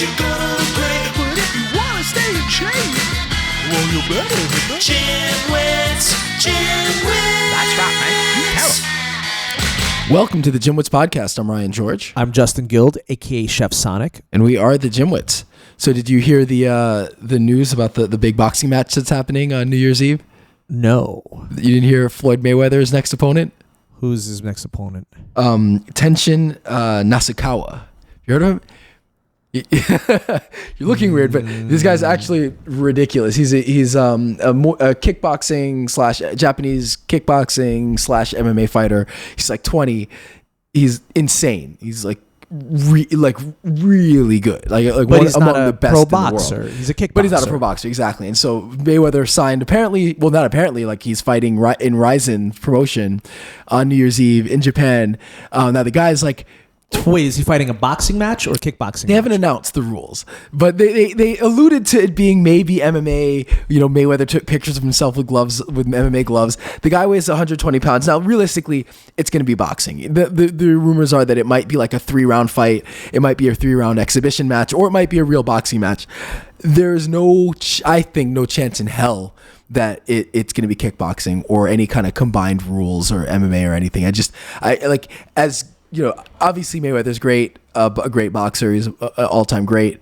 you're gonna look great. But if you wanna stay in shape, well, you better hit the GymWits. That's right, man. Tell 'em. Welcome to the GymWits podcast. I'm Ryan George. I'm Justin Guild, a.k.a. Chef Sonic. And we are the GymWits. So did you hear the news about the big boxing match that's happening on New Year's Eve? No. You didn't hear Floyd Mayweather's next opponent? Who's his next opponent? Tenshin Nasukawa. You heard of him? You're looking weird, but this guy's actually ridiculous. He's a kickboxing / Japanese kickboxing / MMA fighter. He's like 20. He's insane. He's like really good. Like But he's among not the a best pro in the world. boxer. He's a kickboxer. But he's not a pro boxer, exactly. And so Mayweather signed like he's fighting in Ryzen promotion on New Year's Eve in Japan. Now the guy's like, Wait, is he fighting a boxing match or kickboxing? they haven't announced the rules, but they alluded to it being maybe MMA. You know, Mayweather took pictures of himself with MMA gloves. The guy weighs 120 pounds. Now, realistically, it's going to be boxing. The rumors are that it might be like a 3-round fight. It might be a 3-round exhibition match, or it might be a real boxing match. There's I think no chance in hell that it's going to be kickboxing or any kind of combined rules or MMA or anything. You know, obviously Mayweather's great, a great boxer. He's an all-time great.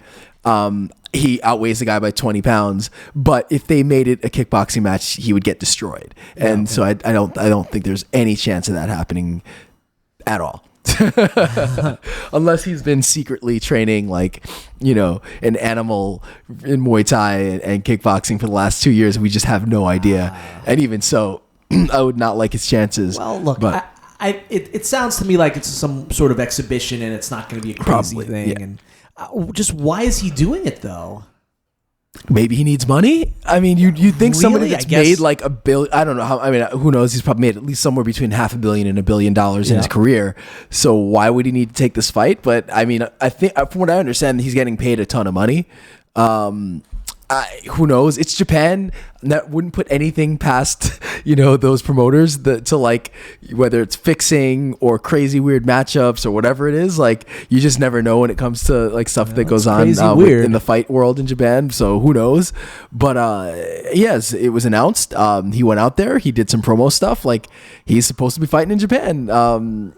He outweighs the guy by 20 pounds. But if they made it a kickboxing match, he would get destroyed. And so I don't think there's any chance of that happening at all. Unless he's been secretly training like, you know, an animal in Muay Thai and kickboxing for the last 2 years. We just have no idea. And even so, I would not like his chances. Well, look, it sounds to me like it's some sort of exhibition and it's not going to be a crazy thing. Yeah. And just why is he doing it though? Maybe he needs money. I mean, you think somebody Really? that's made like $1 billion? I don't know how. I mean, who knows? He's probably made at least somewhere between $500 million and $1 billion in his career. So why would he need to take this fight? But I mean, I think from what I understand, he's getting paid a ton of money. Who knows? It's Japan. That wouldn't put anything past, you know, those promoters to like, whether it's fixing or crazy weird matchups or whatever it is. Like, you just never know when it comes to like stuff that goes on in the fight world in Japan. So who knows? But yes, it was announced. He went out there. He did some promo stuff. Like, he's supposed to be fighting in Japan.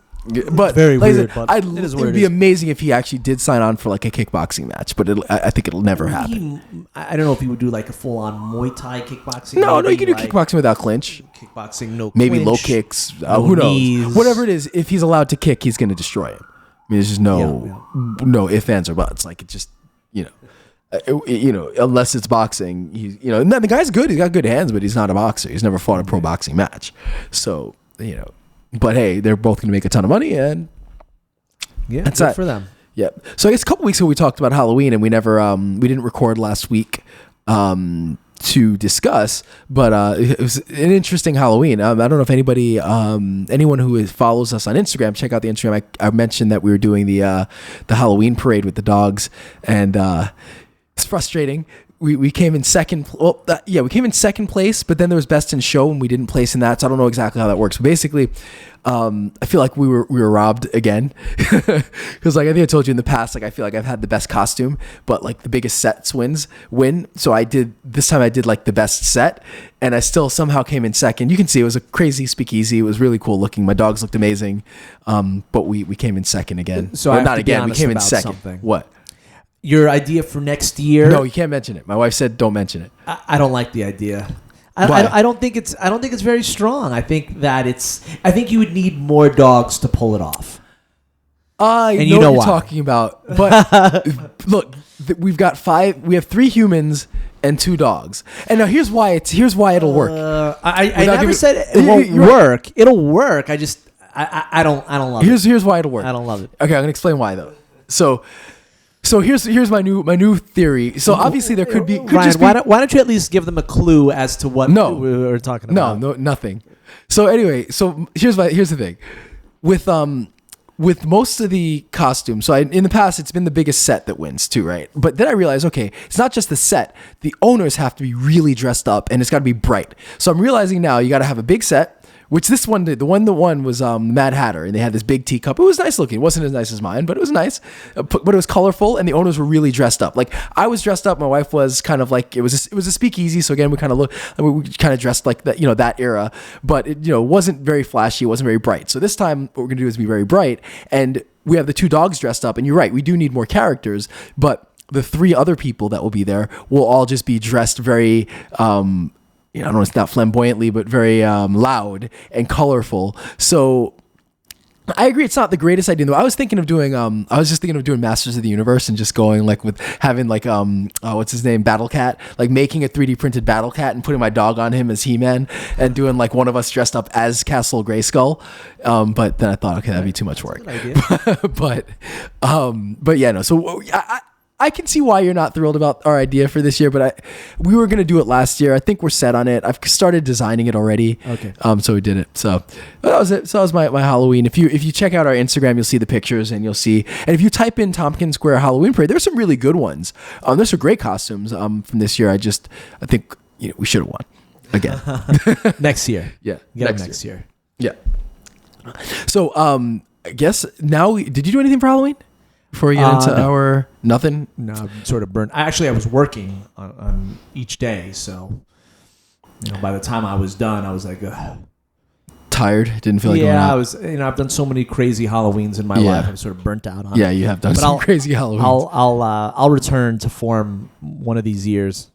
But very like weird. It would be amazing if he actually did sign on for like a kickboxing match, but I think it'll never happen. I don't know if he would do like a full-on Muay Thai kickboxing. No, you can do kickboxing without clinch. Kickboxing, no maybe clinch, low kicks. no Who knows? knees. Whatever it is, if he's allowed to kick, he's going to destroy him. I mean, there's just no ifs, ands, or buts. Like, it just, you know, unless it's boxing, and then the guy's good. He's got good hands, but he's not a boxer. He's never fought a pro boxing match. So, you know. But hey, they're both going to make a ton of money, and that's good for them. Yeah. So I guess a couple weeks ago we talked about Halloween, and we didn't record last week to discuss. But it was an interesting Halloween. I don't know if anyone who follows us on Instagram, check out the Instagram. I mentioned that we were doing the Halloween parade with the dogs, and it's frustrating. We came in second. We came in second place, but then there was best in show, and we didn't place in that. So I don't know exactly how that works. But basically, I feel like we were robbed again, because like I think I told you in the past, like I feel like I've had the best costume, but like the biggest sets win. So this time I did like the best set, and I still somehow came in second. You can see it was a crazy speakeasy. It was really cool looking. My dogs looked amazing, but we came in second again. So not again. We came in second. Something. What? Your idea for next year? No, you can't mention it. My wife said don't mention it. I don't like the idea. I don't think it's very strong. I think you would need more dogs to pull it off. I and know what you're why. talking about. But look, we have 3 humans and 2 dogs. And now here's why it'll work. I never said it won't work. Right. It'll work. I don't love it. Here's why it'll work. I don't love it. Okay, I'm gonna explain why though. So here's my new theory. So obviously there could Ryan, why don't you at least give them a clue as to what we were talking about? No, nothing. So anyway, here's the thing. With most of the costumes, so in the past it's been the biggest set that wins too, right? But then I realized, okay, it's not just the set. The owners have to be really dressed up, and it's got to be bright. So I'm realizing now you got to have a big set Which this one did. The one that won was Mad Hatter, and they had this big teacup. It was nice looking. It wasn't as nice as mine, but it was nice. But it was colorful, and the owners were really dressed up. Like I was dressed up. My wife was kind of like it was a speakeasy. So again, we kind of dressed like that, that era. But it wasn't very flashy. It wasn't very bright. So this time, what we're gonna do is be very bright, and we have the 2 dogs dressed up. And you're right, we do need more characters, but the 3 other people that will be there will all just be dressed very. I don't know, it's not flamboyantly, but very loud and colorful. So I agree, it's not the greatest idea. Though I was thinking of doing, Masters of the Universe and just going like with having like what's his name, Battle Cat, like making a 3D printed Battle Cat and putting my dog on him as He-Man and doing like one of us dressed up as Castle Grayskull. But then I thought, okay, that'd be too much work. But yeah, no. So I can see why you're not thrilled about our idea for this year, but we were going to do it last year. I think we're set on it. I've started designing it already. Okay. So we did it. So that was it. So that was my Halloween. If you check out our Instagram, you'll see the pictures and you'll see, and if you type in Tompkins Square Halloween Parade, there's some really good ones. There's some great costumes from this year. I think we should have won again. Next year. Yeah. Next year. Yeah. So I guess now, did you do anything for Halloween? Before we get into our nothing? No, I'm sort of burnt. I was working on each day, so by the time I was done, I was like, ugh. Tired? Didn't feel like going out? I was. I've done so many crazy Halloweens in my life. I'm sort of burnt out on it. Yeah, you have done some crazy Halloweens. I'll return to form one of these years.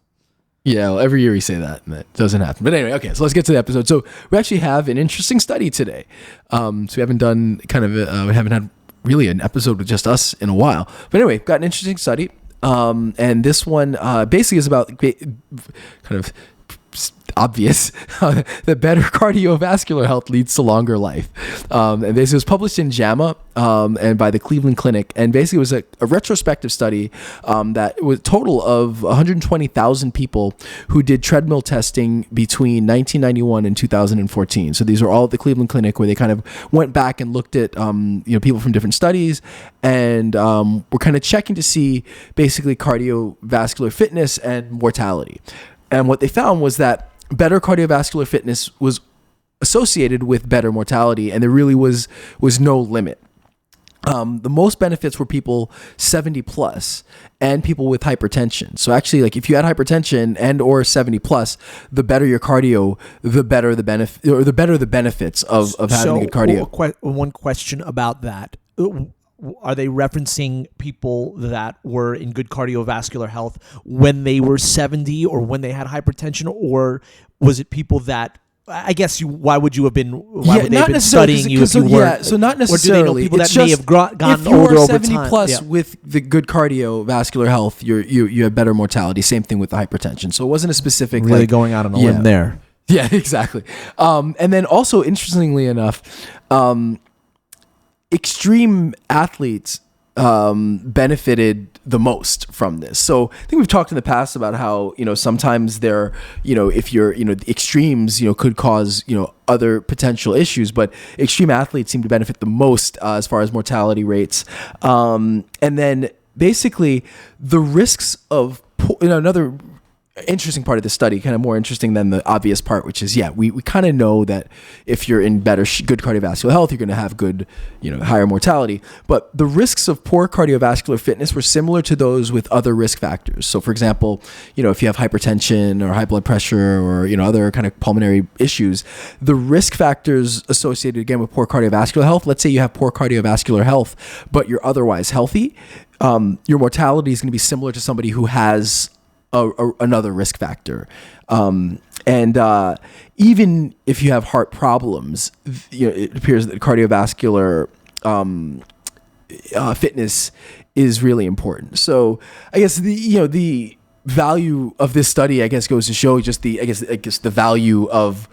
Yeah, well, every year we say that, and that doesn't happen. But anyway, okay, so let's get to the episode. So we actually have an interesting study today. So we haven't done we haven't had really an episode with just us in a while. But anyway, got an interesting study. And this one basically is about kind of obvious that better cardiovascular health leads to longer life. And this was published in JAMA and by the Cleveland Clinic. And basically it was a retrospective study that was a total of 120,000 people who did treadmill testing between 1991 and 2014. So these are all at the Cleveland Clinic, where they kind of went back and looked at people from different studies, and we're kind of checking to see basically cardiovascular fitness and mortality. And what they found was that better cardiovascular fitness was associated with better mortality, and there really was no limit. The most benefits were people 70 plus and people with hypertension. So actually, like if you had hypertension and or 70 plus, the better your cardio, the better the benefit, or the better the benefits of having a good cardio. One question about that. Are they referencing people that were in good cardiovascular health when they were 70 or when they had hypertension, or was it people that, I guess why would they have been studying you if you weren't? So not necessarily. Or do they know people that may have gotten older over time? If you are 70 plus with the good cardiovascular health, you have better mortality. Same thing with the hypertension. So it wasn't a specific really going out on a limb there. Yeah, exactly. And then also, interestingly enough, extreme athletes benefited the most from this. So I think we've talked in the past about how, sometimes there, if you're, the extremes, could cause, other potential issues, but extreme athletes seem to benefit the most as far as mortality rates. And then basically the risks of, another interesting part of the study, kind of more interesting than the obvious part, which is, we kind of know that if you're in good cardiovascular health, you're going to have good, higher mortality. But the risks of poor cardiovascular fitness were similar to those with other risk factors. So for example, if you have hypertension or high blood pressure or, other kind of pulmonary issues, the risk factors associated again with poor cardiovascular health, let's say you have poor cardiovascular health, but you're otherwise healthy, your mortality is going to be similar to somebody who has another risk factor. And even if you have heart problems, it appears that cardiovascular fitness is really important. So I guess the value of this study, I guess, goes to show just the value of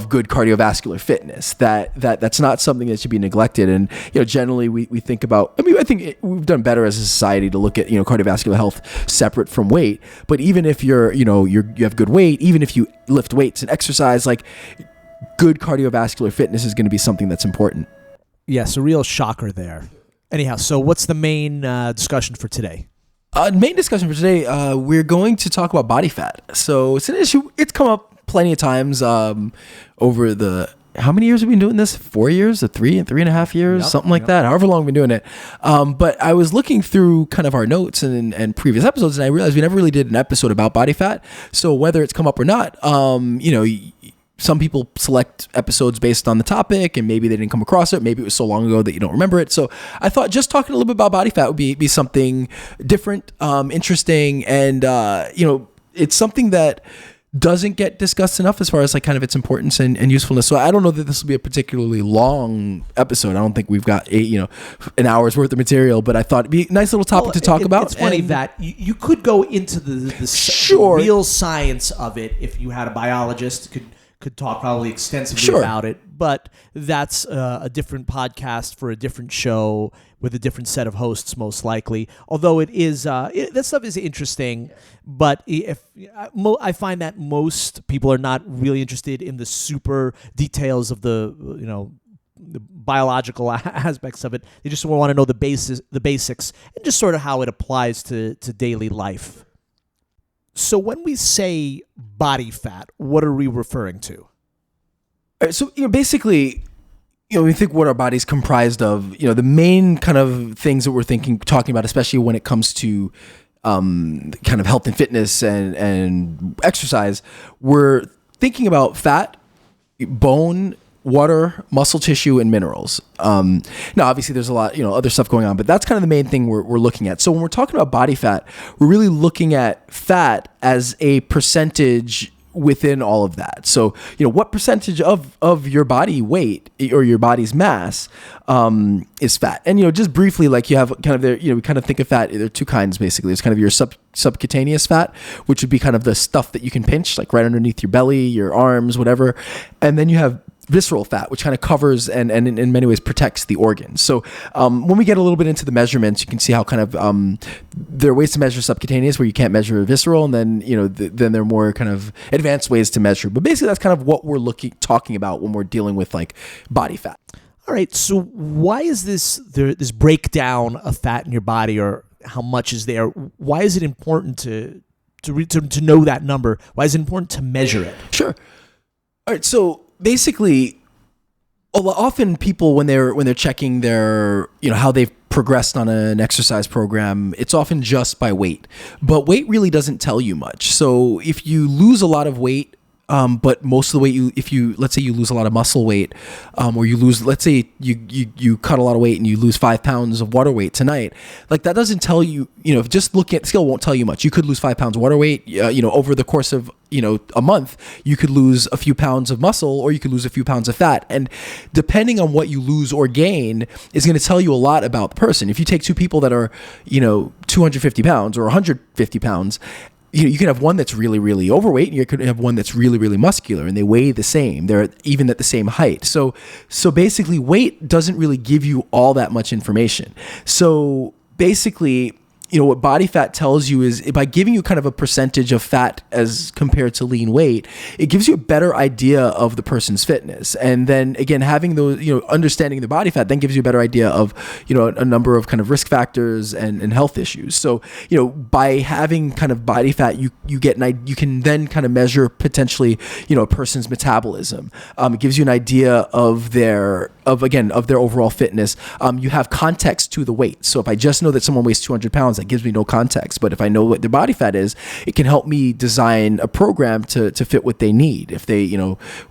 good cardiovascular fitness, that's not something that should be neglected. And generally we think about, I think we've done better as a society to look at cardiovascular health separate from weight. But even if you have good weight, even if you lift weights and exercise, like good cardiovascular fitness is going to be something that's important. Yes, a real shocker there. Anyhow, so what's the main discussion for today? Main discussion for today, we're going to talk about body fat. So it's an issue. It's come up plenty of times over the how many years have we been doing this? 4 years or 3.5 years, something like that, however long we've been doing it. But I was looking through kind of our notes and previous episodes, and I realized we never really did an episode about body fat. So whether it's come up or not, some people select episodes based on the topic, and maybe they didn't come across it. Maybe it was so long ago that you don't remember it. So I thought just talking a little bit about body fat would be something different, interesting, and it's something that doesn't get discussed enough as far as like kind of its importance and usefulness. So I don't know that this will be a particularly long episode. I don't think we've got an hour's worth of material, but I thought it'd be a nice little topic to talk about. It's funny that you could go into the real science of it if you had a biologist could talk probably extensively about it, but that's a different podcast for a different show with a different set of hosts, most likely. Although it is that stuff is interesting, but I find that most people are not really interested in the super details of the biological aspects of it. They just want to know the basics, and just sort of how it applies to daily life. So when we say body fat, what are we referring to? So basically, we think what our body's comprised of. The main kind of things that we're talking about, especially when it comes to kind of health and fitness and exercise, we're thinking about fat, bone, water, muscle tissue, and minerals. Now, obviously, there's a lot, other stuff going on, but that's kind of the main thing we're looking at. So when we're talking about body fat, we're really looking at fat as a percentage within all of that. So, what percentage of your body weight or your body's mass is fat? And, just briefly, like you have kind of we kind of think of fat, there are two kinds basically. There's kind of your subcutaneous fat, which would be kind of the stuff that you can pinch, like right underneath your belly, your arms, whatever. And then you have visceral fat, which kind of covers and in many ways protects the organs. So when we get a little bit into the measurements, you can see how kind of there are ways to measure subcutaneous where you can't measure visceral, and then then there are more kind of advanced ways to measure. But basically, that's kind of what we're talking about when we're dealing with like body fat. All right. So why is this breakdown of fat in your body, or how much is there? Why is it important to know that number? Why is it important to measure it? Sure. All right. So basically, often people when they're checking their how they've progressed on an exercise program, it's often just by weight. But weight really doesn't tell you much. So if you lose a lot of weight, but most of the weight let's say you lose a lot of muscle weight, or you lose, let's say you cut a lot of weight and you lose 5 pounds of water weight tonight, like that doesn't tell you, just looking at the scale won't tell you much. You could lose 5 pounds of water weight, over the course of, a month, you could lose a few pounds of muscle, or you could lose a few pounds of fat. And depending on what you lose or gain is going to tell you a lot about the person. If you take two people that are, 250 pounds or 150 pounds, you can have one that's really, really overweight, and you could have one that's really, really muscular, and they weigh the same. They're even at the same height. So basically, weight doesn't really give you all that much information. So basically, what body fat tells you is by giving you kind of a percentage of fat as compared to lean weight, it gives you a better idea of the person's fitness. And then again, having those, understanding the body fat then gives you a better idea of, a number of kind of risk factors and health issues. So, by having kind of body fat, you you can then kind of measure potentially, a person's metabolism. It gives you an idea of their overall fitness. You have context to the weight. So if I just know that someone weighs 200 pounds, that gives me no context. But if I know what their body fat is, it can help me design a program to fit what they need. If they,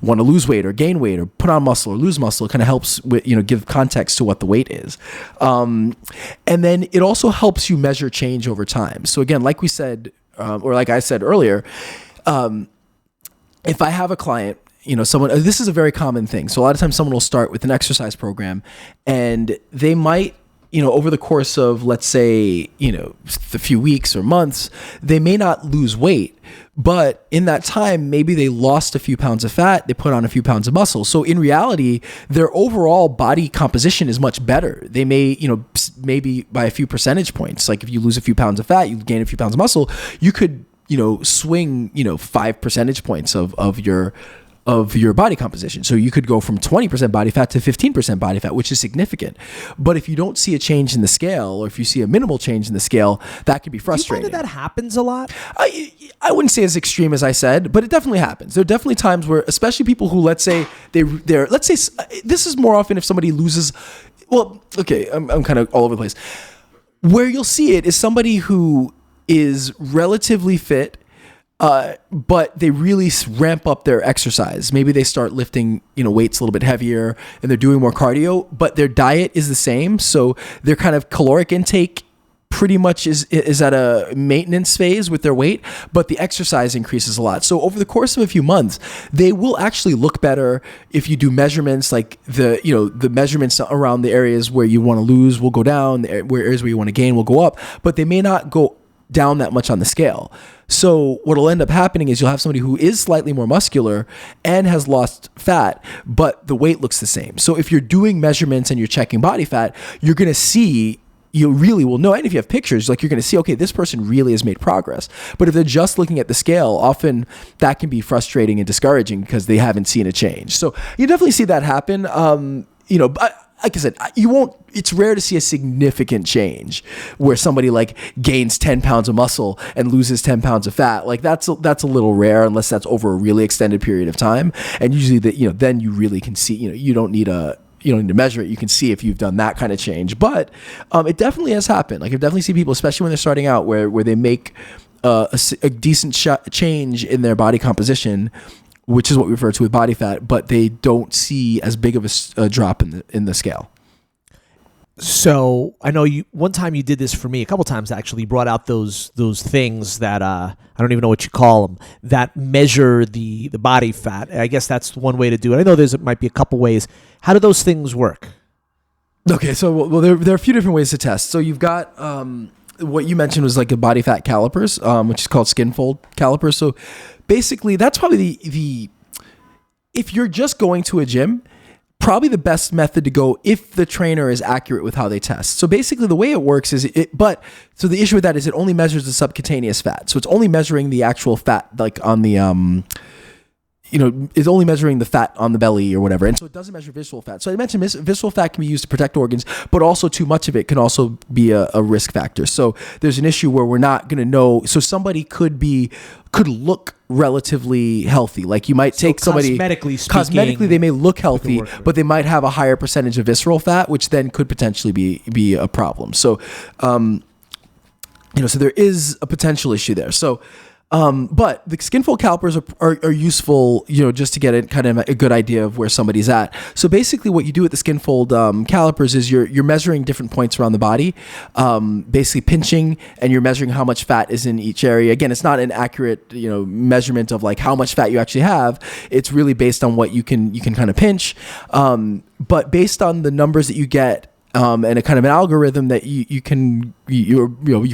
want to lose weight or gain weight or put on muscle or lose muscle, it kind of helps with, give context to what the weight is. And then it also helps you measure change over time. So again, like we said, or like I said earlier, if I have a client, someone, this is a very common thing. So a lot of times someone will start with an exercise program, and they might, over the course of, let's say, a few weeks or months, they may not lose weight, but in that time, maybe they lost a few pounds of fat, they put on a few pounds of muscle. So in reality, their overall body composition is much better. They may, maybe by a few percentage points, like if you lose a few pounds of fat, you gain a few pounds of muscle, you could, swing, 5 percentage points of your of your body composition. So you could go from 20% body fat to 15% body fat, which is significant. But if you don't see a change in the scale, or if you see a minimal change in the scale, that could be frustrating. Do you find that happens a lot? I wouldn't say as extreme as I said, but it definitely happens. There are definitely times where, especially people who, let's say let's say this is more often if somebody loses. Well, okay, I'm kind of all over the place. Where you'll see it is somebody who is relatively fit, but they really ramp up their exercise. Maybe they start lifting, weights a little bit heavier, and they're doing more cardio, but their diet is the same. So their kind of caloric intake pretty much is at a maintenance phase with their weight, but the exercise increases a lot. So over the course of a few months, they will actually look better if you do measurements, like the measurements around the areas where you want to lose will go down, where areas where you want to gain will go up, but they may not go down that much on the scale. So what will end up happening is you'll have somebody who is slightly more muscular and has lost fat, but the weight looks the same. So if you're doing measurements and you're checking body fat, you're going to see, you really will know. And if you have pictures, like, you're going to see, okay, this person really has made progress. But if they're just looking at the scale, often that can be frustrating and discouraging because they haven't seen a change. So you definitely see that happen. But like I said, it's rare to see a significant change where somebody like gains 10 pounds of muscle and loses 10 pounds of fat. Like that's a little rare unless that's over a really extended period of time. And usually then you really can see, you don't need to measure it. You can see if you've done that kind of change, but it definitely has happened. Like, I've definitely seen people, especially when they're starting out, where they make a decent change in their body composition, which is what we refer to with body fat, but they don't see as big of a drop in the scale. So I know one time you did this for me, a couple times actually, brought out those things that I don't even know what you call them, that measure the body fat. I guess that's one way to do it. I know might be a couple ways. How do those things work? Okay, so there are a few different ways to test. So you've got what you mentioned was like a body fat calipers, which is called skin fold calipers. So basically, that's probably the if you're just going to a gym, probably the best method to go if the trainer is accurate with how they test. So basically the way it works is so the issue with that is it only measures the subcutaneous fat. So it's only measuring the actual fat, like on the, is only measuring the fat on the belly or whatever. And so it doesn't measure visceral fat. So I mentioned visceral fat can be used to protect organs, but also too much of it can also be a risk factor. So there's an issue where we're not going to know. So somebody could look relatively healthy. Like, you might take somebody cosmetically they may look healthy, but they might have a higher percentage of visceral fat, which then could potentially be a problem. So, so there is a potential issue there. So, but the skin fold calipers are useful, just to get a good idea of where somebody's at. So basically what you do with the skin fold calipers is you're measuring different points around the body, basically pinching, and you're measuring how much fat is in each area. Again, it's not an accurate, measurement of like how much fat you actually have. It's really based on what you can kind of pinch. But based on the numbers that you get, and a kind of an algorithm that you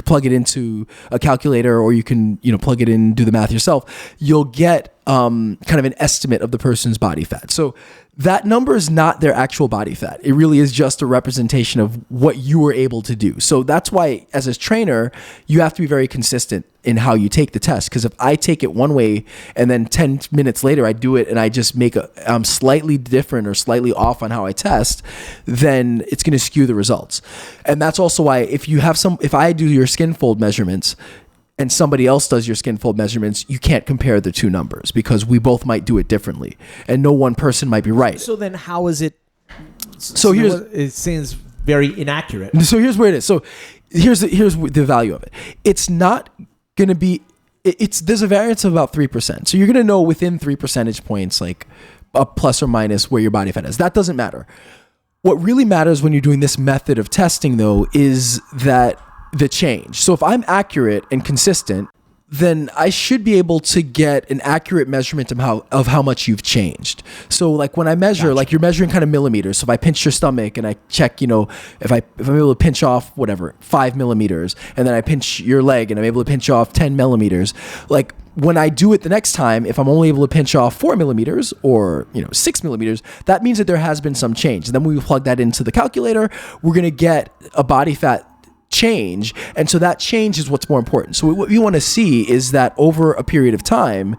plug it into a calculator, or you can plug it in, do the math yourself, you'll get kind of an estimate of the person's body fat. So that number is not their actual body fat. It really is just a representation of what you were able to do. So that's why, as a trainer, you have to be very consistent in how you take the test. Because if I take it one way and then 10 minutes later I do it and I just make I'm slightly different or slightly off on how I test, then it's going to skew the results. And that's also why if I do your skin fold measurements and somebody else does your skin fold measurements, you can't compare the two numbers because we both might do it differently, and no one person might be right. So then how is it? So it seems very inaccurate. So here's where it is. So here's the value of it. It's not going to be. There's a variance of about 3%. So you're going to know within 3 percentage points, like a plus or minus, where your body fat is. That doesn't matter. What really matters when you're doing this method of testing, though, is that the change. So if I'm accurate and consistent, then I should be able to get an accurate measurement of how much you've changed. So like when I measure, like you're measuring kind of millimeters. So if I pinch your stomach and I check, if I'm able to pinch off 5 millimeters, and then I pinch your leg and I'm able to pinch off 10 millimeters, like when I do it the next time, if I'm only able to pinch off 4 millimeters or 6 millimeters, that means that there has been some change. And then when we plug that into the calculator, we're going to get a body fat change, and so that change is what's more important. So what we want to see is that over a period of time,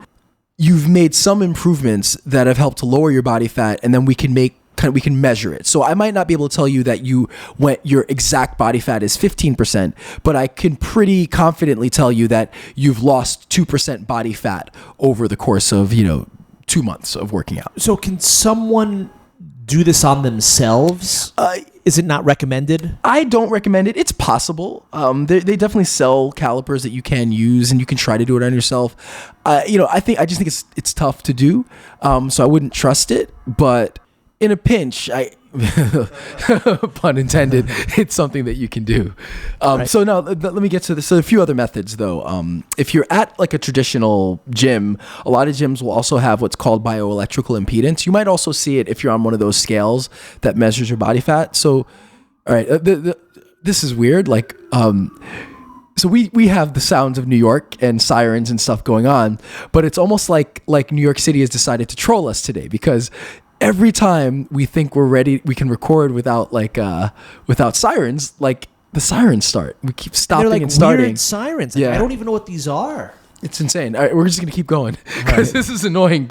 you've made some improvements that have helped to lower your body fat, and then we can measure it. So I might not be able to tell you that your exact body fat is 15%, but I can pretty confidently tell you that you've lost 2% body fat over the course of 2 months of working out. So can someone do this on themselves? Is it not recommended? I don't recommend it. It's possible. They definitely sell calipers that you can use, and you can try to do it on yourself. I just think it's tough to do. So I wouldn't trust it. But in a pinch, pun intended, it's something that you can do. Right. So now let me get to this. So a few other methods though. If you're at like a traditional gym, a lot of gyms will also have what's called bioelectrical impedance. You might also see it if you're on one of those scales that measures your body fat. So, all right, this is weird. Like, so we have the sounds of New York and sirens and stuff going on, but it's almost like New York City has decided to troll us today, because every time we think we're ready, we can record without sirens, like the sirens start. We keep stopping They're like and starting. weird sirens. Yeah. I don't even know what these are. It's insane. All right, we're just gonna keep going because this is annoying.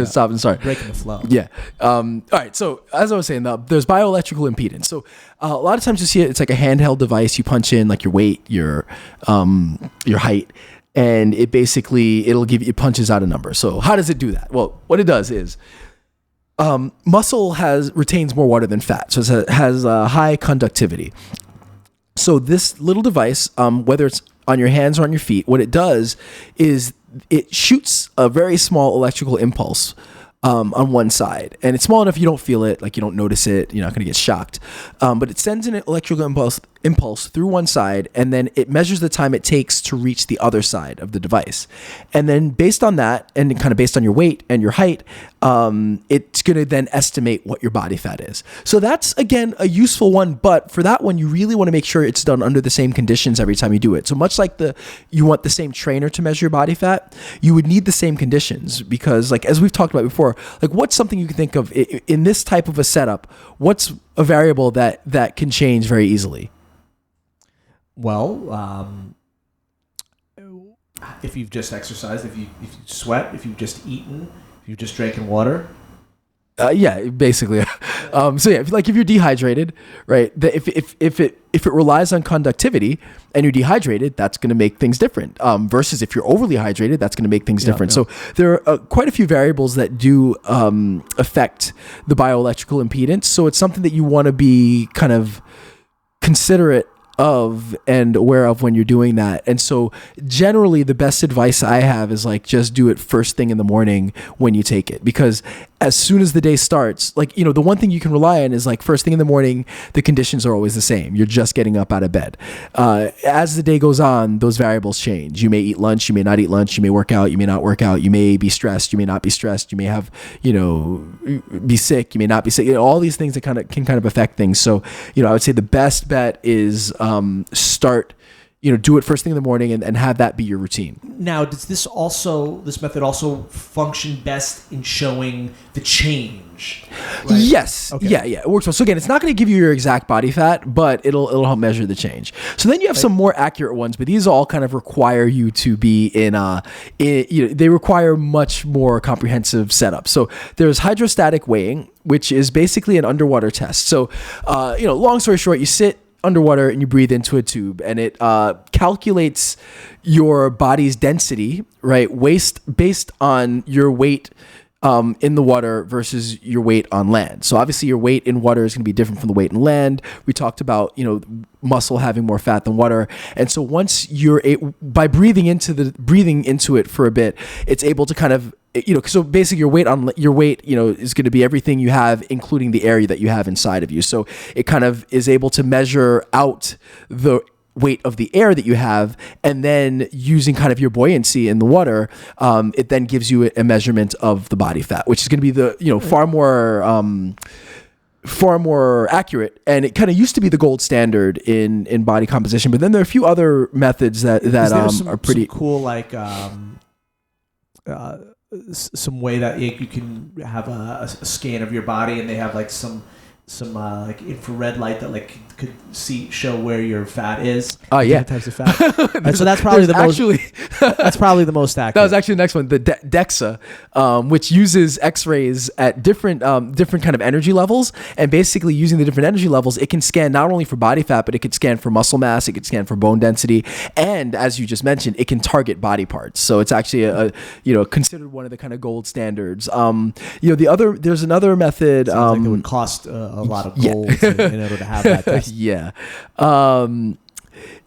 Stop and start. Breaking the flow. Yeah. All right. So as I was saying, there's bioelectrical impedance. So a lot of times you see it. It's like a handheld device. You punch in like your weight, your height, and it'll give you punches out a number. So how does it do that? Well, what it does is muscle retains more water than fat, so it has high conductivity. So this little device, whether it's on your hands or on your feet, what it does is it shoots a very small electrical impulse on one side, and it's small enough you don't feel it, like you don't notice it, you're not going to get shocked. But it sends an electrical impulse through one side, and then it measures the time it takes to reach the other side of the device. And then based on that, and kind of based on your weight and your height, it's going to then estimate what your body fat is. So that's, again, a useful one, but for that one, you really want to make sure it's done under the same conditions every time you do it. So much like you want the same trainer to measure your body fat, you would need the same conditions, because like, as we've talked about before, like what's something you can think of in this type of a setup? What's a variable that can change very easily? Well, if you've just exercised, if you sweat, if you've just eaten, if you've just drinking water. Yeah, basically. So yeah, if you're dehydrated, right? If it relies on conductivity and you're dehydrated, that's going to make things different. Versus if you're overly hydrated, that's going to make things different. Yeah. So there are quite a few variables that do affect the bioelectrical impedance. So it's something that you want to be kind of considerate of and aware of when you're doing that. And so generally the best advice I have is like, just do it first thing in the morning when you take it, because as soon as the day starts, like, the one thing you can rely on is like first thing in the morning, the conditions are always the same. You're just getting up out of bed. As the day goes on, those variables change. You may eat lunch, you may not eat lunch, you may work out, you may not work out, you may be stressed, you may not be stressed, you may have, be sick, you may not be sick. All these things that can kind of affect things. So, I would say the best bet is start, do it first thing in the morning and have that be your routine. Now, does this method also function best in showing the change? Right? Yes. Okay. Yeah. It works well. So again, it's not going to give you your exact body fat, but it'll help measure the change. So then you have some more accurate ones, but these all kind of require you to be they require much more comprehensive setup. So there's hydrostatic weighing, which is basically an underwater test. So, long story short, you sit underwater and you breathe into a tube, and it calculates your body's density, right, based on your weight in the water versus your weight on land. So obviously your weight in water is going to be different from the weight in land. We talked about, muscle having more fat than water. And so once by breathing into it for a bit, it's able to kind of, so basically your weight, is going to be everything you have, including the area that you have inside of you. So it kind of is able to measure out the weight of the air that you have, and then using kind of your buoyancy in the water, it then gives you a measurement of the body fat, which is going to be the far more accurate, and it kind of used to be the gold standard in body composition. But then there are a few other methods that are pretty cool, like some way that you can have a scan of your body, and they have like some like infrared light that like could show where your fat is. Oh yeah, different types of fat. And so that's probably that's probably the most accurate. That was actually the next one, the DEXA, which uses X-rays at different kind of energy levels, and basically using the different energy levels, it can scan not only for body fat, but it could scan for muscle mass, it could scan for bone density, and as you just mentioned, it can target body parts. So it's actually considered one of the kind of gold standards. There's another method. Sounds like it would cost a lot of gold in order to have that test. Yeah.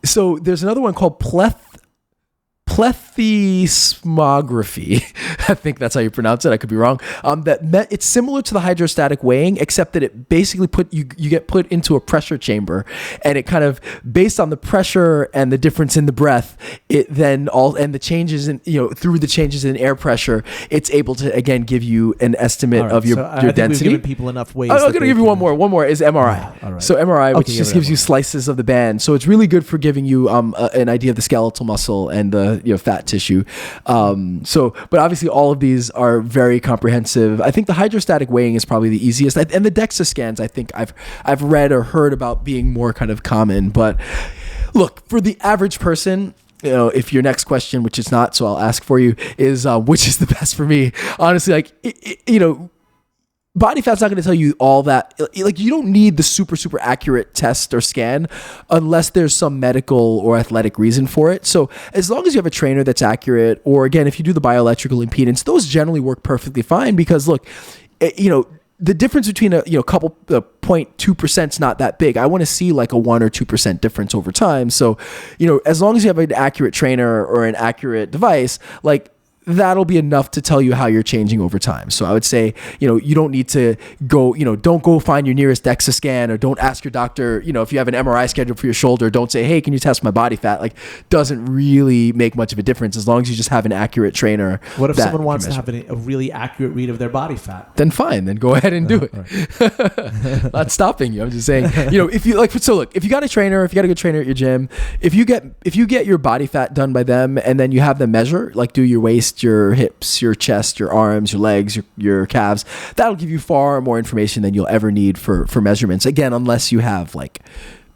So there's another one called plethysmography. I think that's how you pronounce it. I could be wrong. It's similar to the hydrostatic weighing, except that it basically you get put into a pressure chamber, and it kind of, based on the pressure and the difference in the breath, it then and the changes in through the changes in air pressure, it's able to again give you an estimate of your density. We've given people enough ways. I'm going to give you one more. One more is MRI. All right. So MRI, which just gives you slices of the band. So it's really good for giving you an idea of the skeletal muscle and the fat tissue. But obviously all of these are very comprehensive. I think the hydrostatic weighing is probably the easiest, and the DEXA scans I think I've read or heard about being more kind of common. But look, for the average person, if your next question, which it's not, so I'll ask for you, is which is the best for me? Honestly, like body fat's not going to tell you all that. Like, you don't need the super accurate test or scan unless there's some medical or athletic reason for it. So as long as you have a trainer that's accurate, or again, if you do the bioelectrical impedance, those generally work perfectly fine, because look, the difference between a couple 0.2% is not that big. I want to see like a 1 or 2% difference over time. So, as long as you have an accurate trainer or an accurate device, like, that'll be enough to tell you how you're changing over time. So I would say, you don't need to go, don't go find your nearest DEXA scan, or don't ask your doctor, if you have an MRI scheduled for your shoulder, don't say, hey, can you test my body fat? Like, doesn't really make much of a difference as long as you just have an accurate trainer. What if someone wants to have a really accurate read of their body fat? Then fine, then go ahead and do it. Right. Not stopping you. I'm just saying, if you like, so look, if you got a trainer, if you got a good trainer at your gym, if you get your body fat done by them, and then you have them measure, like do your waist, your hips, your chest, your arms, your legs, your calves, that'll give you far more information than you'll ever need for measurements. Again, unless you have like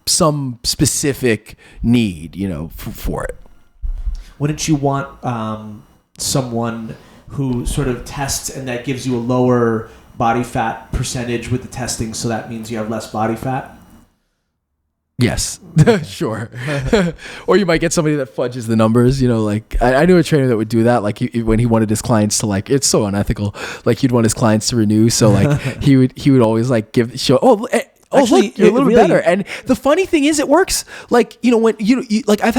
some specific need, for it. Wouldn't you want someone who sort of tests and that gives you a lower body fat percentage with the testing, so that means you have less body fat? Yes, sure. Or you might get somebody that fudges the numbers. Like I knew a trainer that would do that. Like when he wanted his clients to, like, it's so unethical. Like he'd want his clients to renew, so like he would always like show. Actually, look, you're a little bit better. And the funny thing is, it works. Like when you like I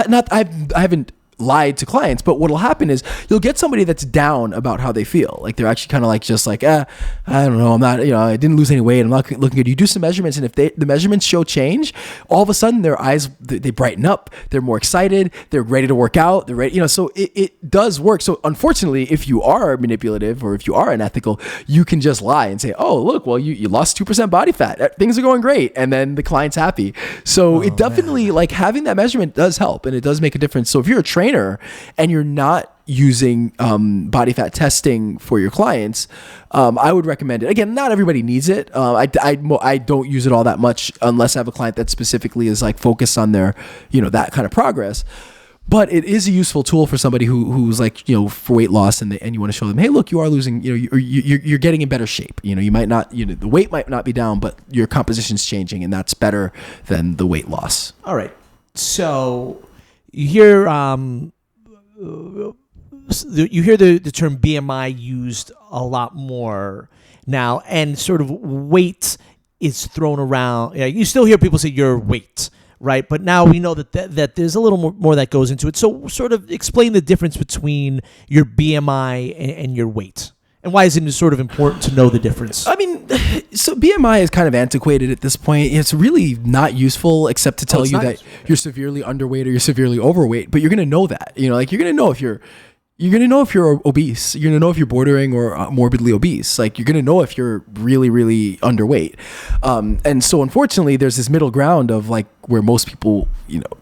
haven't lied to clients, but what'll happen is you'll get somebody that's down about how they feel. Like they're actually kind of like, just like, I don't know, I'm not, I didn't lose any weight, I'm not looking good. You do some measurements, and if the measurements show change, all of a sudden their eyes, they brighten up, they're more excited, they're ready to work out, they're ready, so it does work. So unfortunately, if you are manipulative or if you are unethical, you can just lie and say, oh, look, well, you lost 2% body fat, things are going great, and then the client's happy. So it definitely, like, having that measurement does help, and it does make a difference. So if you're a trainer and you're not using body fat testing for your clients, I would recommend it. Again, not everybody needs it. I don't use it all that much unless I have a client that specifically is like focused on their, that kind of progress. But it is a useful tool for somebody who's like, for weight loss, and you want to show them, hey, look, you are losing, you're getting in better shape. You might not, the weight might not be down, but your composition's changing, and that's better than the weight loss. All right. So you hear the term BMI used a lot more now, and sort of weight is thrown around. You still hear people say your weight, right? But now we know that there's a little more that goes into it. So sort of explain the difference between your BMI and your weight. And why is it sort of important to know the difference? I mean, so BMI is kind of antiquated at this point. It's really not useful except to tell you that you're severely underweight or you're severely overweight. But you're going to know that. Like, you're going to know if you're obese. You're going to know if you're bordering or morbidly obese. Like, you're going to know if you're really, really underweight. And so unfortunately, there's this middle ground of like where most people,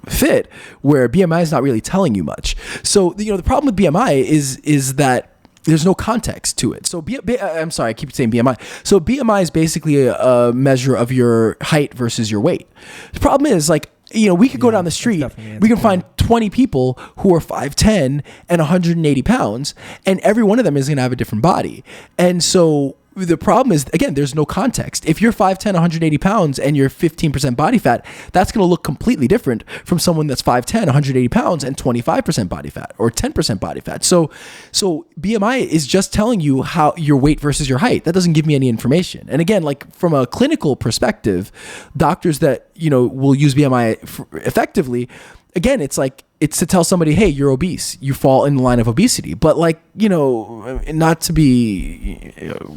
fit, where BMI is not really telling you much. So, the problem with BMI is that there's no context to it. So I'm sorry, I keep saying BMI. So BMI is basically a measure of your height versus your weight. The problem is, like, we could go down the street, we can find 20 people who are 5'10" and 180 pounds, and every one of them is going to have a different body. And so the problem is, again, there's no context. If you're 5'10", 180 pounds and you're 15% body fat, that's going to look completely different from someone that's 5'10", 180 pounds and 25% body fat or 10% body fat. So BMI is just telling you how your weight versus your height. That doesn't give me any information. And again, like from a clinical perspective, doctors that, will use BMI effectively, again, it's to tell somebody, hey, you're obese. You fall in the line of obesity. But not to be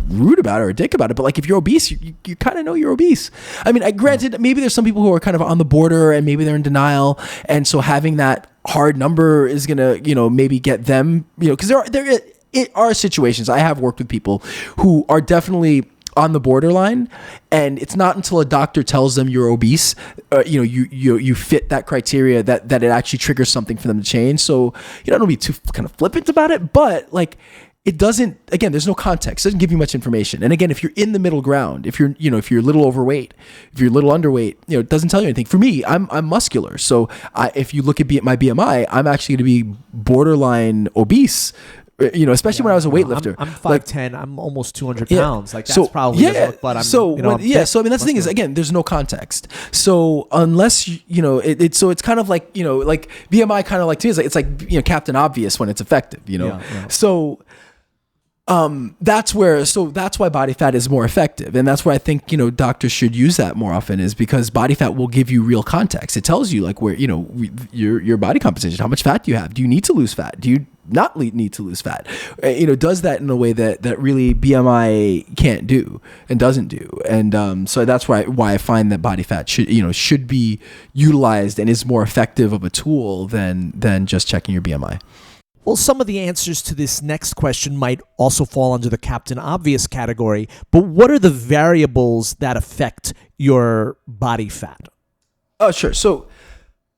rude about it or a dick about it, but like if you're obese, you kind of know you're obese. I mean, granted, maybe there's some people who are kind of on the border and maybe they're in denial. And so having that hard number is going to, maybe get them, because there are situations. I have worked with people who are definitely on the borderline, and it's not until a doctor tells them you're obese, you fit that criteria that it actually triggers something for them to change. So you don't want to be too kind of flippant about it, but like it doesn't. Again, there's no context. It doesn't give you much information. And again, if you're in the middle ground, if you're a little overweight, if you're a little underweight, it doesn't tell you anything. For me, I'm muscular, so if you look at my BMI, I'm actually going to be borderline obese. Especially when I was a weightlifter. I'm 5'10". I'm almost 200 pounds. Like that's probably doesn't look, but I'm. So I mean that's the thing is, again, there's no context. So unless so it's kind of like like BMI kind of like to me it's like Captain Obvious when it's effective. So. That's why body fat is more effective. And that's where I think, doctors should use that more often, is because body fat will give you real context. It tells you like where, your body composition, how much fat do you have? Do you need to lose fat? Do you not need to lose fat? Does that in a way that really BMI can't do and doesn't do. And, so that's why I find that body fat should be utilized and is more effective of a tool than just checking your BMI. Well, some of the answers to this next question might also fall under the Captain Obvious category, but what are the variables that affect your body fat? Oh, sure. So,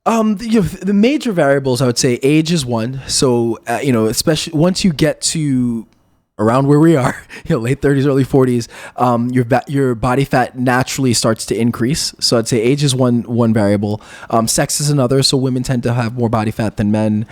the major variables, I would say age is one. So, especially once you get to around where we are, late 30s, early 40s, your body fat naturally starts to increase. So I'd say age is one variable. Sex is another. So women tend to have more body fat than men.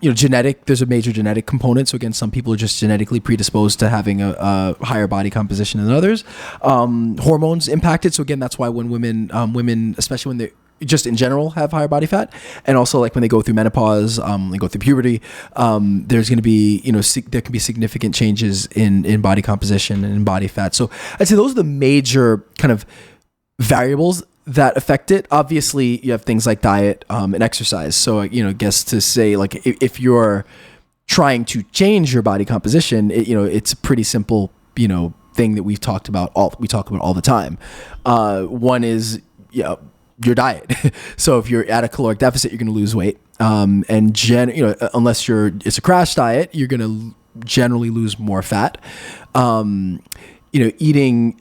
Genetic, there's a major genetic component. So again, some people are just genetically predisposed to having a higher body composition than others. Hormones impact it. So again, that's why when women, especially when they just in general have higher body fat, and also like when they go through menopause, they go through puberty, there's going to be there can be significant changes in body composition and in body fat. So I'd say those are the major kind of variables that affect it. Obviously, you have things like diet and exercise. So I guess to say like if you're trying to change your body composition, it's a pretty simple thing that we talk about all the time. One is your diet. So if you're at a caloric deficit, you're going to lose weight. Unless it's a crash diet, you're going to generally lose more fat. Eating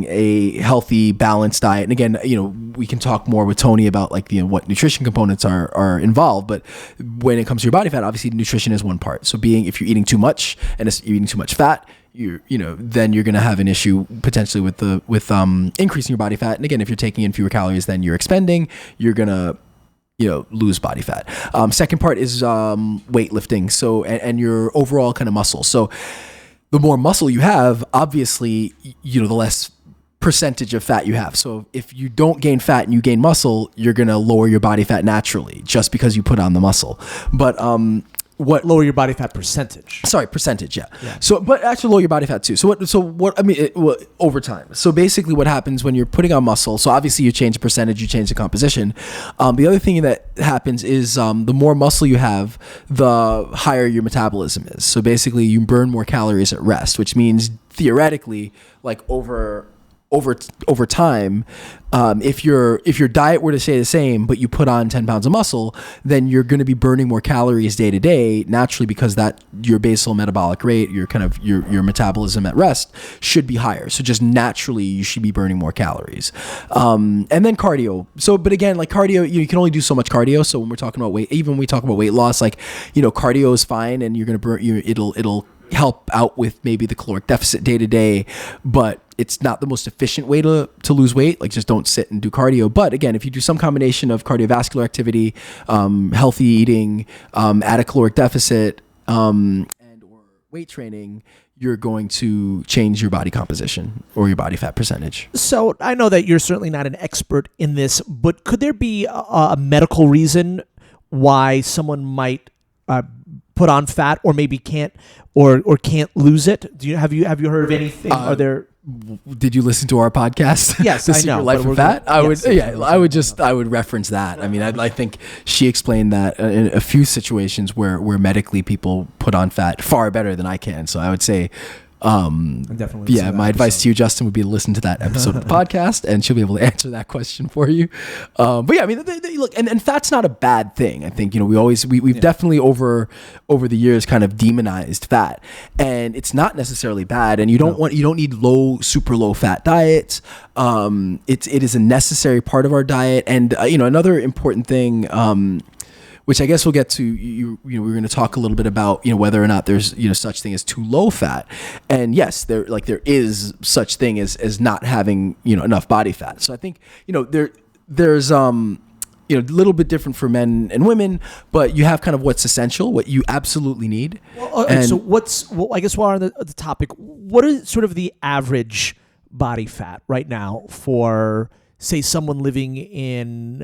a healthy, balanced diet. And again, we can talk more with Tony about like, what nutrition components are involved. But when it comes to your body fat, obviously nutrition is one part. So if you're eating too much and you're eating too much fat, then you're going to have an issue potentially with increasing your body fat. And again, if you're taking in fewer calories than you're expending, you're going to lose body fat. Second part is weightlifting. So and your overall kind of muscle. So the more muscle you have, obviously, the less percentage of fat you have. So if you don't gain fat and you gain muscle, you're going to lower your body fat naturally just because you put on the muscle. But lower your body fat percentage? Sorry, percentage, yeah. So, but actually lower your body fat too. Over time. So basically what happens when you're putting on muscle, so obviously you change the percentage, you change the composition. The other thing that happens is the more muscle you have, the higher your metabolism is. So basically you burn more calories at rest, which means theoretically, like over over time, if your diet were to stay the same, but you put on 10 pounds of muscle, then you're going to be burning more calories day to day naturally, because that your basal metabolic rate, your metabolism at rest should be higher. So just naturally, you should be burning more calories. And then cardio. So, but again, like cardio, you can only do so much cardio. So when we're talking about weight, even when we talk about weight loss, like, cardio is fine, and you're going to burn. It'll help out with maybe the caloric deficit day to day, but it's not the most efficient way to lose weight. Like, just don't sit and do cardio. But again, if you do some combination of cardiovascular activity, healthy eating, at a caloric deficit, and or weight training, you're going to change your body composition or your body fat percentage. So I know that you're certainly not an expert in this, but could there be a medical reason why someone might put on fat, or maybe can't lose it? Have you heard of anything? Are there? Did you listen to our podcast? Yes, The I Secret know. Life of Fat. I would reference that. I mean, I think she explained that in a few situations where medically people put on fat far better than I can. So I would say, definitely. Yeah, my advice to you, Justin, would be to listen to that episode of the podcast, and she'll be able to answer that question for you. But yeah, I mean, look, and fat's not a bad thing. I think we've definitely over the years kind of demonized fat, and it's not necessarily bad. And you don't need super low fat diets. It is a necessary part of our diet, and another important thing. Which I guess we'll get to. We're going to talk a little bit about whether or not there's such thing as too low fat, and yes, there is such thing as not having enough body fat. So I think there's a little bit different for men and women, but you have kind of what's essential, what you absolutely need. Well, so I guess while on the topic, what is sort of the average body fat right now for, say, someone living in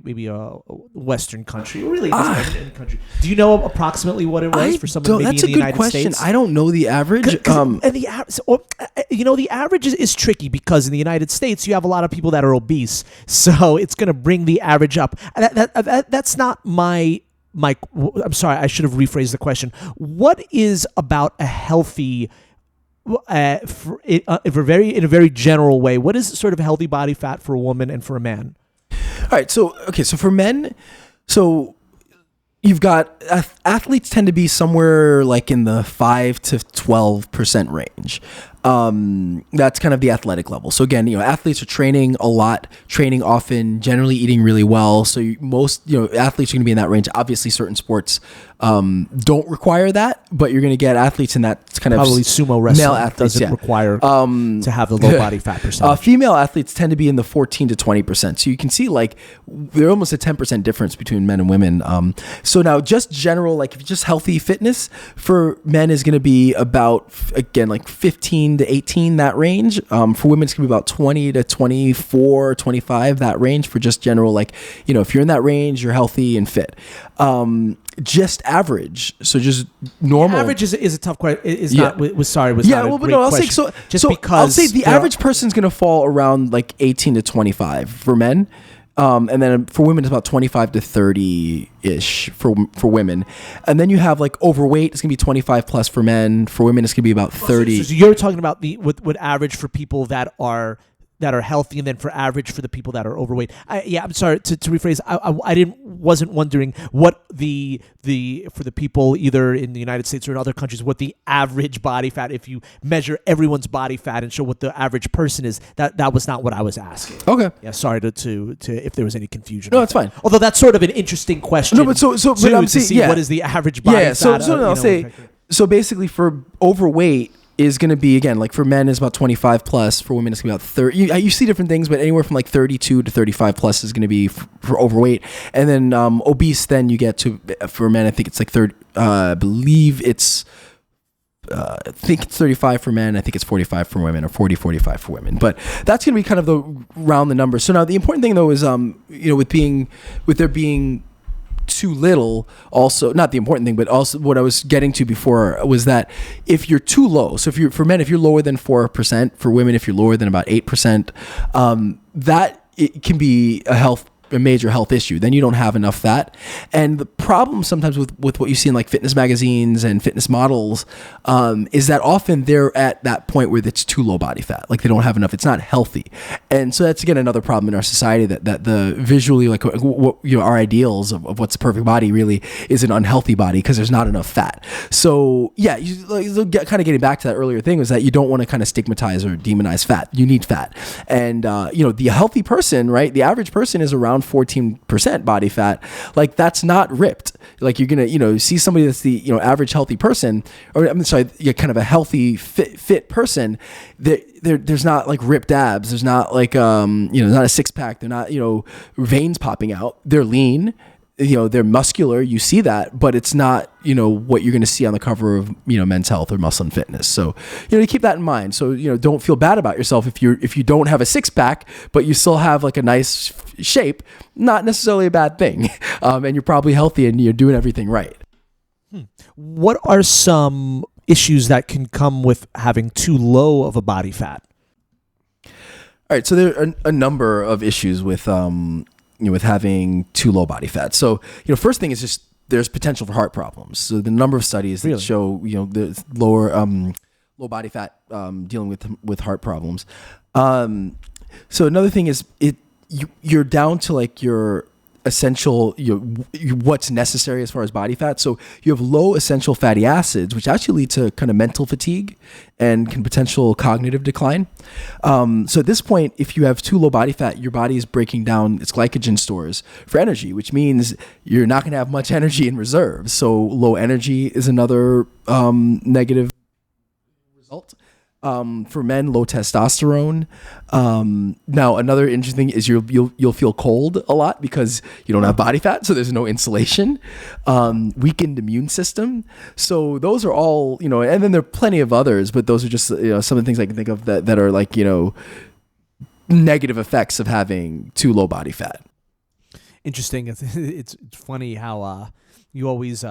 maybe a Western country, or really any country? Do you know approximately what it was for someone maybe in the United States? That's a good question. I don't know the average. And the average is tricky, because in the United States you have a lot of people that are obese, so it's going to bring the average up. That's not my. I'm sorry, I should have rephrased the question. What is about a healthy? In a very general way, what is sort of healthy body fat for a woman and for a man? All right, so for men, you've got athletes tend to be somewhere like in the 5 to 12% range. That's kind of the athletic level. So again, athletes are training a lot, training often, generally eating really well. So most athletes are going to be in that range. Obviously, certain sports don't require that, but you're going to get athletes in that kind of probably sumo wrestling male athletes doesn't require to have the low body fat percentage. Female athletes tend to be in the 14 to 20%. So you can see like they're almost a 10% difference between men and women. So now just general, like if just healthy fitness for men is going to be about, again, like 15 to 18, that range. For women, it's going to be about 20 to 24, 25, that range for just general, like, if you're in that range, you're healthy and fit. Just average, so just normal. Average is a tough question. I'll say the average person's going to fall around like 18 to 25 for men. And then for women, it's about 25 to 30-ish for women. And then you have like overweight, it's going to be 25 plus for men. For women, it's going to be about 30. So you're talking about what average for people that are healthy, and then for average for the people that are overweight. I'm sorry to rephrase. I wasn't wondering what the for the people either in the United States or in other countries, what the average body fat, if you measure everyone's body fat and show what the average person is. That was not what I was asking. Okay. Yeah. Sorry to if there was any confusion. No, it's fine. Although that's sort of an interesting question. No, but I'm saying, what is the average body fat? I'll say. So basically, for overweight is going to be, again, like for men is about 25 plus, for women it's going to be about 30. You see different things, but anywhere from like 32 to 35 plus is going to be for overweight. And then obese, then you get to, for men, I think it's like I believe it's, I think it's 35 for men. I think it's 45 for women, or 45 for women. But that's going to be kind of round the numbers. So now the important thing though is, with there being too little, also not the important thing, but also what I was getting to before was that if you're too low, so for men, if you're lower than 4%, for women, if you're lower than about 8%, that it can be a major health issue. Then you don't have enough fat. And problem sometimes with what you see in like fitness magazines and fitness models is that often they're at that point where it's too low body fat, like they don't have enough, it's not healthy. And so that's again another problem in our society, that the visually, like what, our ideals of what's the perfect body really is an unhealthy body because there's not enough fat. So yeah, kind of getting back to that earlier thing was that you don't want to kind of stigmatize or demonize fat. You need fat. And the healthy person, right, the average person is around 14% body fat. Like that's not ripped. Like you're gonna see somebody that's the average healthy person, or I'm sorry, kind of a healthy fit person. There's not like ripped abs. There's not like not a six pack. They're not veins popping out. They're lean. They're muscular. You see that, but it's not what you're going to see on the cover of Men's Health or Muscle and Fitness. So you keep that in mind. So don't feel bad about yourself if you don't have a six pack, but you still have like a nice shape. Not necessarily a bad thing, and you're probably healthy and you're doing everything right. What are some issues that can come with having too low of a body fat? All right, so there are a number of issues with with having too low body fat. So, first thing is just there's potential for heart problems. So the number of studies that show, the low body fat dealing with heart problems. So another thing is you're down to like your essential, what's necessary as far as body fat. So you have low essential fatty acids, which actually lead to kind of mental fatigue and can potential cognitive decline. So at this point, if you have too low body fat, your body is breaking down its glycogen stores for energy, which means you're not going to have much energy in reserve. So low energy is another negative result. For men, low testosterone. Now, another interesting thing is you'll feel cold a lot because you don't have body fat, so there's no insulation. Weakened immune system. So those are all, and then there are plenty of others, but those are just some of the things I can think of that are like negative effects of having too low body fat. Interesting. It's funny how you always.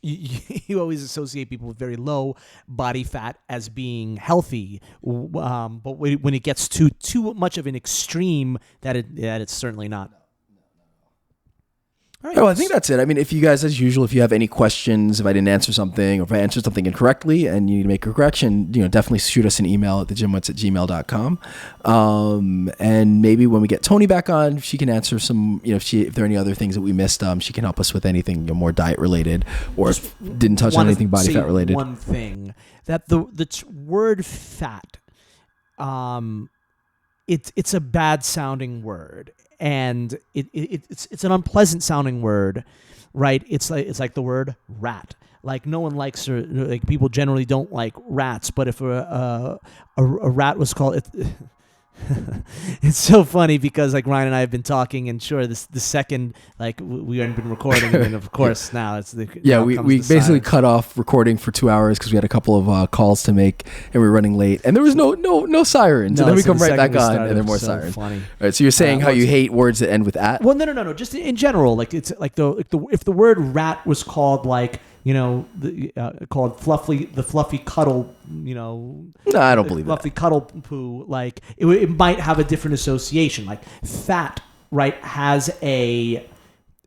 You always associate people with very low body fat as being healthy, but when it gets to too much of an extreme, that it's certainly not. All right. Oh, I think that's it. I mean, if you guys, as usual, if you have any questions, if I didn't answer something, or if I answered something incorrectly and you need to make a correction, definitely shoot us an email at thegymwits@gmail.com. And maybe when we get Tony back on, she can answer some, if there are any other things that we missed, she can help us with anything more diet related or didn't touch on anything body fat related. One thing that the word fat, it's a bad sounding word. And it's an unpleasant sounding word, right? It's like the word rat. Like no one likes, or like people generally don't like rats. But if a rat was called, it's so funny because like Ryan and I have been talking, and sure, the second like we haven't been recording, and then of course now it's the we basically cut off recording for 2 hours because we had a couple of calls to make and we were running late, and there was no sirens, and then we come right back on and there are more sirens. Funny. All right, so you're saying how you hate words that end with at? Well, no. Just in general, like it's like if the word rat was called like called the fluffy cuddle, No, I don't believe fluffy that. cuddle poo, like it might have a different association. Like fat, right, has a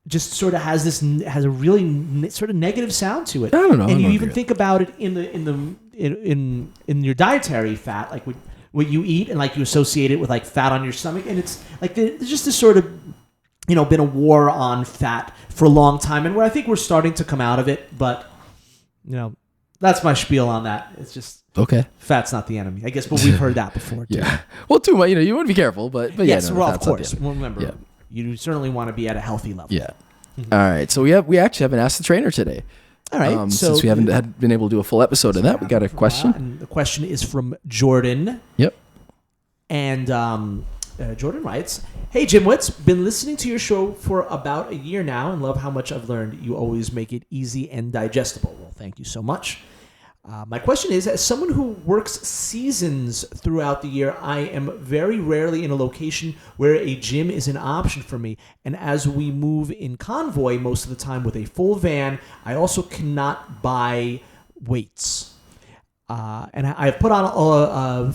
really sort of negative sound to it. I don't know. And you even think about it in your dietary fat, like what you eat, and like you associate it with like fat on your stomach, and it's like there's just this sort of been a war on fat for a long time, and where I think we're starting to come out of it, but that's my spiel on that. It's just okay. Fat's not the enemy, I guess, but we've heard that before too. Yeah. Well, too much. You want to be careful, but yes, yeah, well, of course. Well, remember, you certainly want to be at a healthy level. Yeah. All right. So we actually haven't asked the trainer today. All right. Since we haven't been able to do a full episode of that, we got a question. And the question is from Jordan. Yep. And Jordan writes, "Hey GymWits, been listening to your show for about a year now and love how much I've learned. You always make it easy and digestible." Well, thank you so much. My question is, as someone who works seasons throughout the year, I am very rarely in a location where a gym is an option for me. And as we move in convoy most of the time with a full van, I also cannot buy weights. and I've put on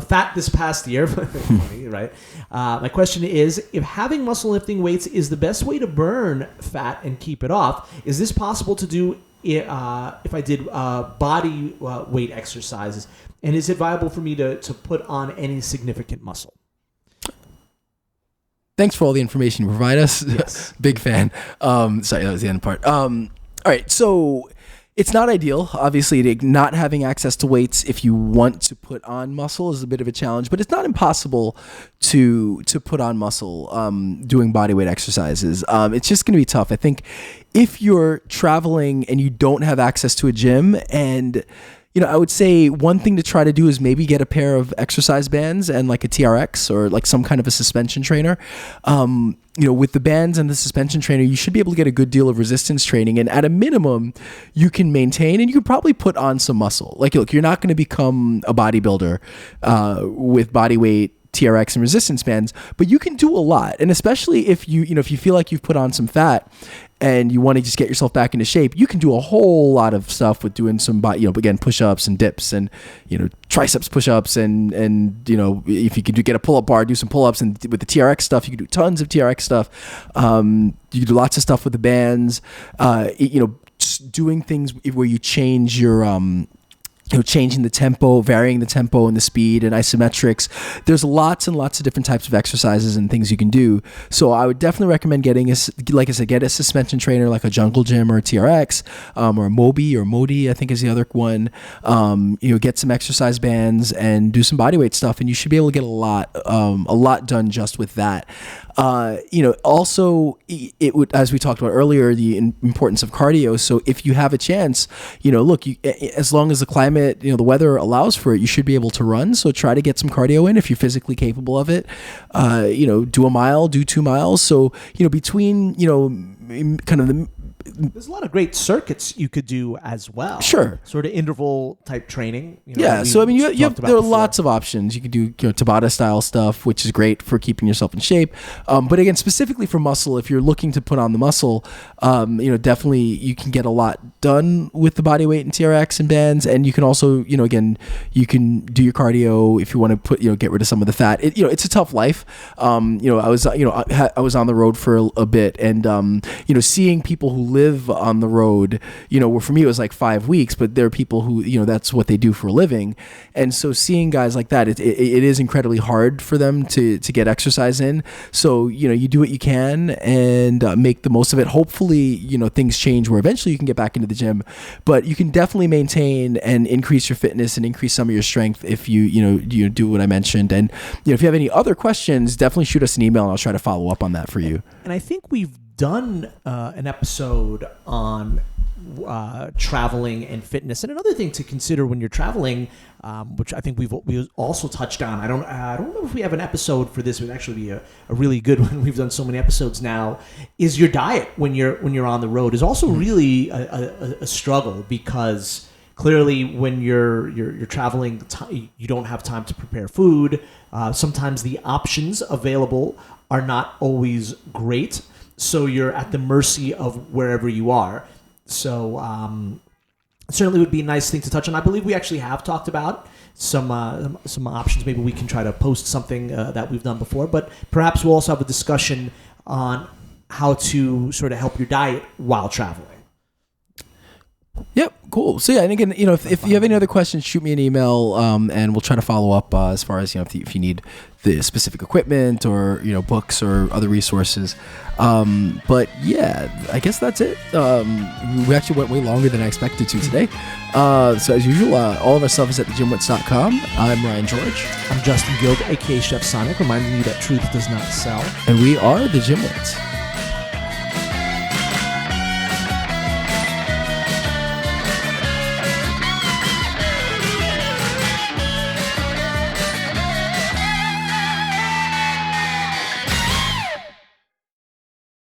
fat this past year, funny, right? My question is, if having muscle lifting weights is the best way to burn fat and keep it off, is this possible to do if I did body weight exercises? And is it viable for me to put on any significant muscle? Thanks for all the information you provide us. Yes. Big fan. Sorry, that was the end part. All right, so it's not ideal. Obviously, not having access to weights if you want to put on muscle is a bit of a challenge, but it's not impossible to put on muscle doing body weight exercises. It's just going to be tough. I think if you're traveling and you don't have access to a gym, and I would say one thing to try to do is maybe get a pair of exercise bands and like a TRX or like some kind of a suspension trainer. With the bands and the suspension trainer, you should be able to get a good deal of resistance training. And at a minimum, you can maintain and you can probably put on some muscle. Like, look, you're not going to become a bodybuilder with body weight, TRX, and resistance bands, but you can do a lot. And especially if you feel like you've put on some fat and you want to just get yourself back into shape, you can do a whole lot of stuff with doing some, again, push-ups and dips and, triceps push-ups and if you can get a pull-up bar, do some pull-ups. And with the TRX stuff, you can do tons of TRX stuff. You can do lots of stuff with the bands, just doing things where you change your, changing the tempo, varying the tempo and the speed and isometrics. There's lots and lots of different types of exercises and things you can do. So I would definitely recommend getting like I said, get a suspension trainer like a Jungle Gym or a TRX, or a Mobi or Modi, I think is the other one. Get some exercise bands and do some bodyweight stuff, and you should be able to get a lot done just with that. Also it would, as we talked about earlier, the importance of cardio. So if you have a chance, as long as the climate, the weather allows for it, you should be able to run. So try to get some cardio in if you're physically capable of it. Do a mile, do 2 miles. So, between, kind of the, there's a lot of great circuits you could do as well. Sure. Sort of interval type training. Yeah. So, there are lots of options. You can do, Tabata style stuff, which is great for keeping yourself in shape. But again, specifically for muscle, if you're looking to put on the muscle, definitely you can get a lot done with the body weight and TRX and bands. And you can also, again, you can do your cardio if you want to get rid of some of the fat. It's a tough life. I was on the road for a bit, and, seeing people who live on the road, where for me it was like 5 weeks, but there are people who, that's what they do for a living. And so seeing guys like that, it is incredibly hard for them to get exercise in. So, you do what you can and make the most of it. Hopefully, things change where eventually you can get back into the gym, but you can definitely maintain and increase your fitness and increase some of your strength if you do what I mentioned. And, if you have any other questions, definitely shoot us an email and I'll try to follow up on that for you. And I think we've done an episode on traveling and fitness, and another thing to consider when you're traveling, which I think we also touched on. I don't know if we have an episode for this. It would actually be a really good one. We've done so many episodes now. Is your diet when you're on the road is also really a struggle, because clearly when you're traveling, you don't have time to prepare food. Sometimes the options available are not always great. So you're at the mercy of wherever you are. So it certainly would be a nice thing to touch on. I believe we actually have talked about some options. Maybe we can try to post something that we've done before. But perhaps we'll also have a discussion on how to sort of help your diet while traveling. Yep, cool. So yeah, and again, if you have any other questions, shoot me an email, and we'll try to follow up as far as if you need the specific equipment or books or other resources. But yeah, I guess that's it. We actually went way longer than I expected to today. So as usual, all of our stuff is at thegymwits.com. I'm Ryan George. I'm Justin Guild, aka Chef Sonic, reminding you that truth does not sell. And we are the GymWits.